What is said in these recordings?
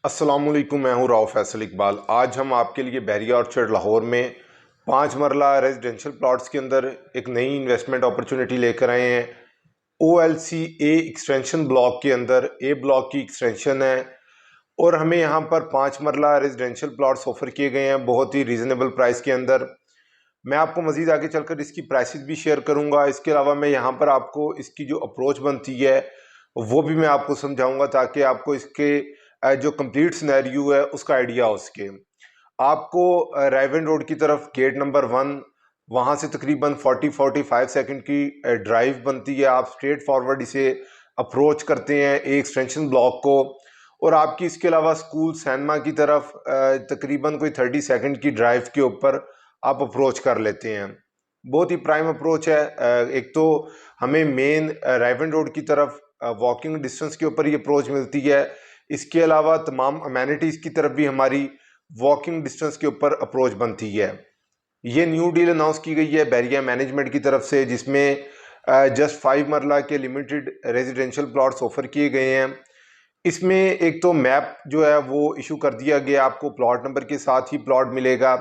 अस्सलामुअलैकुम, मैं हूं राव फैसल इकबाल। आज हम आपके लिए बहरिया ऑर्चर्ड लाहौर में 5 मरला रेजिडेंशियल प्लॉट्स के अंदर एक नई इन्वेस्टमेंट अपॉर्चुनिटी लेकर आए हैं। OLC ए एक्सटेंशन ब्लॉक के अंदर ए ब्लॉक की एक्सटेंशन है और हमें यहाँ पर 5 मरला रेजिडेंशियल प्लॉट्स ऑफर किए गए हैं बहुत ही रीज़नेबल प्राइस के अंदर। मैं आपको मज़ीद आगे चलकर इसकी प्राइसेस भी शेयर करूँगा। इसके अलावा मैं यहाँ पर आपको इसकी जो अप्रोच बनती है वो भी मैं आपको समझाऊँगा ताकि आपको इसके जो कंप्लीट सिनेरियो है उसका आइडिया हो सके। आपको रायवन रोड की तरफ गेट नंबर 1 वहाँ से तकरीबन 40-45 सेकंड की ड्राइव बनती है। आप स्ट्रेट फॉरवर्ड इसे अप्रोच करते हैं एक एक्सटेंशन ब्लॉक को और आपकी इसके अलावा स्कूल सैनमा की तरफ तकरीबन कोई 30 सेकंड की ड्राइव के ऊपर आप अप्रोच कर लेते हैं। बहुत ही प्राइम अप्रोच है। एक तो हमें मेन रायवन रोड की तरफ वॉकिंग डिस्टेंस के ऊपर ये अप्रोच मिलती है। इसके अलावा तमाम अमेनिटीज़ की तरफ भी हमारी वॉकिंग डिस्टेंस के ऊपर अप्रोच बनती है। ये न्यू डील अनाउंस की गई है बहरिया मैनेजमेंट की तरफ से, जिसमें जस्ट 5 मरला के लिमिटेड रेजिडेंशियल प्लॉट्स ऑफर किए गए हैं। इसमें एक तो मैप जो है वो इशू कर दिया गया, आपको प्लॉट नंबर के साथ ही प्लॉट मिलेगा।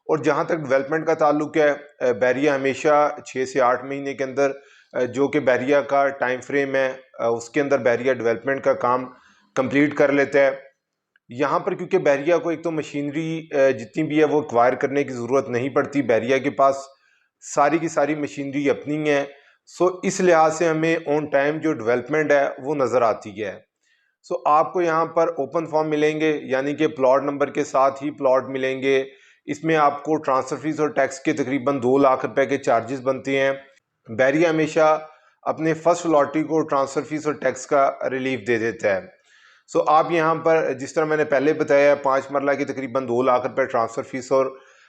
और जहाँ तक डेवलपमेंट का ताल्लुक है, बहरिया हमेशा 6 से 8 महीने के अंदर जो कि बहरिया का टाइम फ्रेम है उसके अंदर बहरिया डेवलपमेंट का काम कंप्लीट कर लेता है। यहाँ पर क्योंकि बहरिया को एक तो मशीनरी जितनी भी है वो एक्वायर करने की ज़रूरत नहीं पड़ती, बहरिया के पास सारी की सारी मशीनरी अपनी है। सो इस लिहाज से हमें ऑन टाइम जो डेवलपमेंट है वो नज़र आती है। सो आपको यहाँ पर ओपन फॉर्म मिलेंगे, यानी कि प्लॉट नंबर के साथ ही प्लॉट मिलेंगे। इसमें आपको ट्रांसफ़र फीस और टैक्स के तकरीबन 2 लाख रुपए के चार्जेस बनते हैं। बहरिया हमेशा अपने फर्स्ट लॉटरी को ट्रांसफ़र फीस और टैक्स का रिलीफ दे देता है। सो आप यहाँ पर जिस तरह मैंने पहले बताया 5 मरला की तकरीबन 2 लाख रुपए ट्रांसफ़र फीस और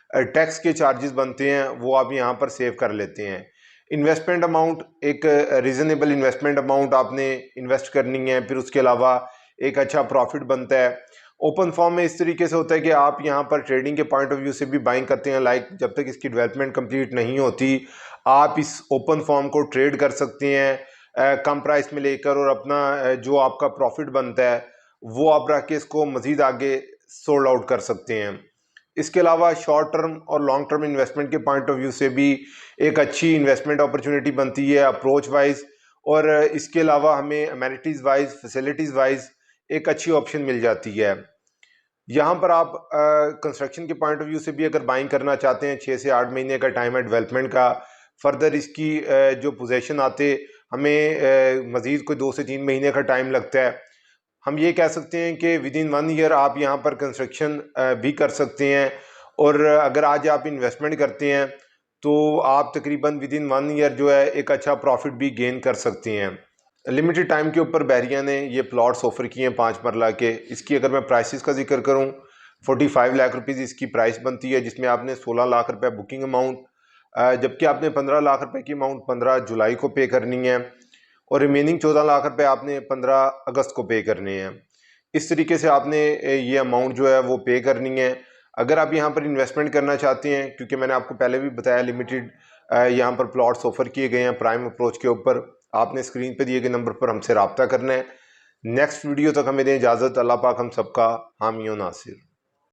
टैक्स के चार्जेस बनते हैं, वो आप यहाँ पर सेव कर लेते हैं। इन्वेस्टमेंट अमाउंट एक रीज़नेबल इन्वेस्टमेंट अमाउंट आपने इन्वेस्ट करनी है, फिर उसके अलावा एक अच्छा प्रॉफिट बनता है। ओपन फॉर्म में इस तरीके से होता है कि आप यहाँ पर ट्रेडिंग के पॉइंट ऑफ व्यू से भी बाइंग करते हैं। लाइक जब तक इसकी डेवलपमेंट कंप्लीट नहीं होती आप इस ओपन फॉर्म को ट्रेड कर सकते हैं कम प्राइस में लेकर, और अपना जो आपका प्रॉफिट बनता है वो आप रख के इसको मज़ीद आगे सोल्ड आउट कर सकते हैं। इसके अलावा शॉर्ट टर्म और लॉन्ग टर्म इन्वेस्टमेंट के पॉइंट ऑफ व्यू से भी एक अच्छी इन्वेस्टमेंट अपॉर्चुनिटी बनती है अप्रोच वाइज, और इसके अलावा हमें अमेनिटीज़ वाइज फैसिलिटीज़ वाइज एक अच्छी ऑप्शन मिल जाती है। यहाँ पर आप कंस्ट्रक्शन के पॉइंट ऑफ व्यू से भी अगर बाइंग करना चाहते हैं, 6 से 8 महीने का टाइम है डेवलपमेंट का। फर्दर इसकी जो पोजेशन आते हमें मज़ीद कोई 2 से 3 महीने का टाइम लगता है। हम ये कह सकते हैं कि विद इन 1 ईयर आप यहाँ पर कंस्ट्रक्शन भी कर सकते हैं, और अगर आज आप इन्वेस्टमेंट करते हैं तो आप तकरीबन विद इन 1 ईयर जो है एक अच्छा प्रॉफिट भी गेन कर सकते हैं। लिमिटेड टाइम के ऊपर बहरिया ने ये प्लॉट्स ऑफर किए हैं 5 मरला के। इसकी अगर मैं प्राइसेस का जिक्र करूं, 45 लाख रुपीज़ इसकी प्राइस बनती है, जिसमें आपने 16 लाख रुपए बुकिंग अमाउंट, जबकि आपने 15 लाख रुपए की अमाउंट 15 जुलाई को पे करनी है और रिमेनिंग 14 लाख रुपए आपने 15 अगस्त को पे करने हैं। इस तरीके से आपने ये अमाउंट जो है वो पे करनी है। अगर आप यहाँ पर इन्वेस्टमेंट करना चाहते हैं, क्योंकि मैंने आपको पहले भी बताया लिमिटेड यहाँ पर प्लॉट्स ऑफर किए गए हैं प्राइम अप्रोच के ऊपर, आपने स्क्रीन पर दिए गए नंबर पर हमसे रब्ता करना है। नेक्स्ट वीडियो तक हमें दें इजाज़त। अल्लाह पाक हम सबका हामी व नासिर।